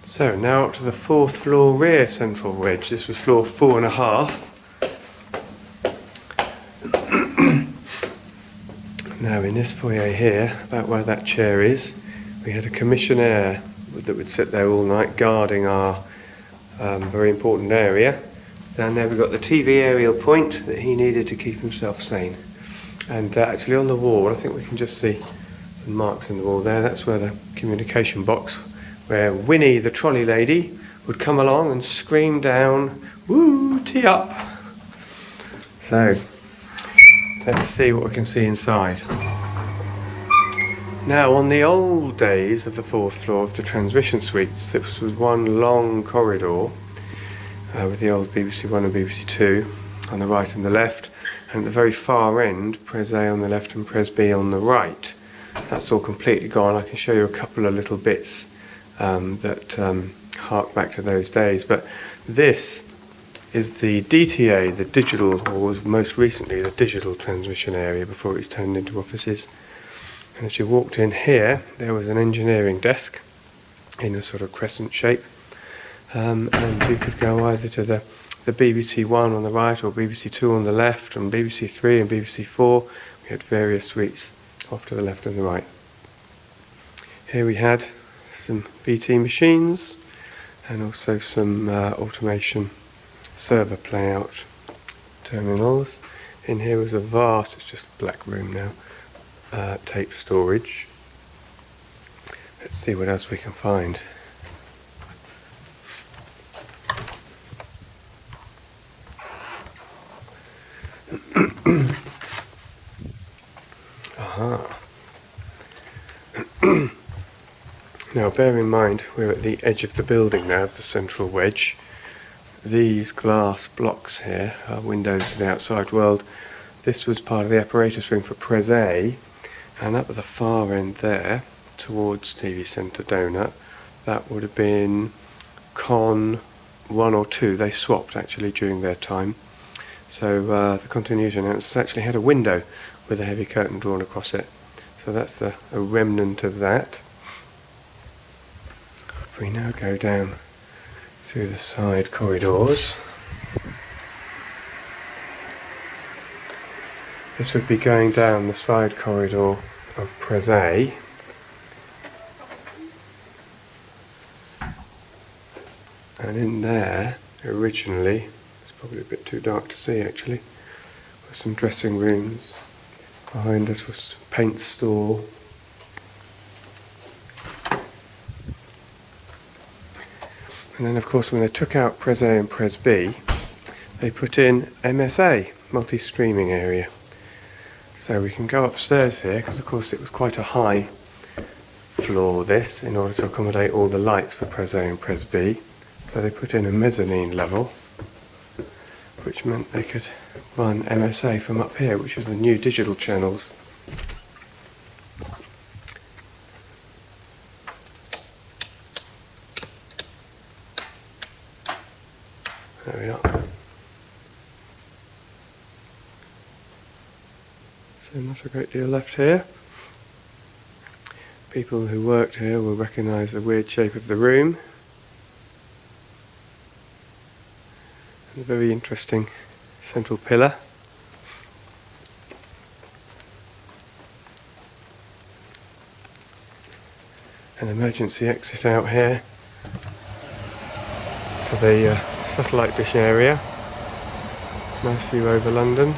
So now up to the 4th floor rear central wedge. This was floor 4.5. Now in this foyer here, about where that chair is, we had a commissionaire that would sit there all night guarding our very important area. Down there we've got the TV aerial point that he needed to keep himself sane. And actually on the wall, I think we can just see some marks in the wall there. That's where the communication box, where Winnie the trolley lady would come along and scream down, "Woo, tee up!" So let's see what we can see inside. Now on the old days of the 4th floor of the transmission suites, this was one long corridor with the old BBC 1 and BBC 2 on the right and the left, and at the very far end, PresA on the left and PresB on the right. That's all completely gone. I can show you a couple of little bits that hark back to those days, but this is the DTA, the digital, or was most recently the digital transmission area before it was turned into offices. And as you walked in here, there was an engineering desk in a sort of crescent shape, and you could go either to the BBC 1 on the right or BBC 2 on the left, and BBC 3 and BBC 4. We had various suites off to the left and the right. Here we had some BT machines and also some automation server playout terminals. In here was a vast, it's just a black room now, tape storage. Let's see what else we can find. Aha. Now bear in mind we're at the edge of the building now, of the central wedge. These glass blocks here are windows to the outside world. This was part of the apparatus room for PresA, and up at the far end there, towards TV Centre Donut, that would have been Con 1 or 2. They swapped actually during their time. So the continuity announcers actually had a window with a heavy curtain drawn across it. So that's a remnant of that. If we now go down through the side corridors, this would be going down the side corridor of PresA. And in there, originally, it's probably a bit too dark to see actually, were some dressing rooms. Behind us was a paint store. And then of course when they took out PresA and PresB, they put in MSA, multi-streaming area. So we can go upstairs here, because of course it was quite a high floor this, in order to accommodate all the lights for PresA and PresB. So they put in a mezzanine level, which meant they could run MSA from up here, which is the new digital channels. There we are. So not a great deal left here. People who worked here will recognise the weird shape of the room. And a very interesting central pillar. An emergency exit out here to the satellite dish area. Nice view over London.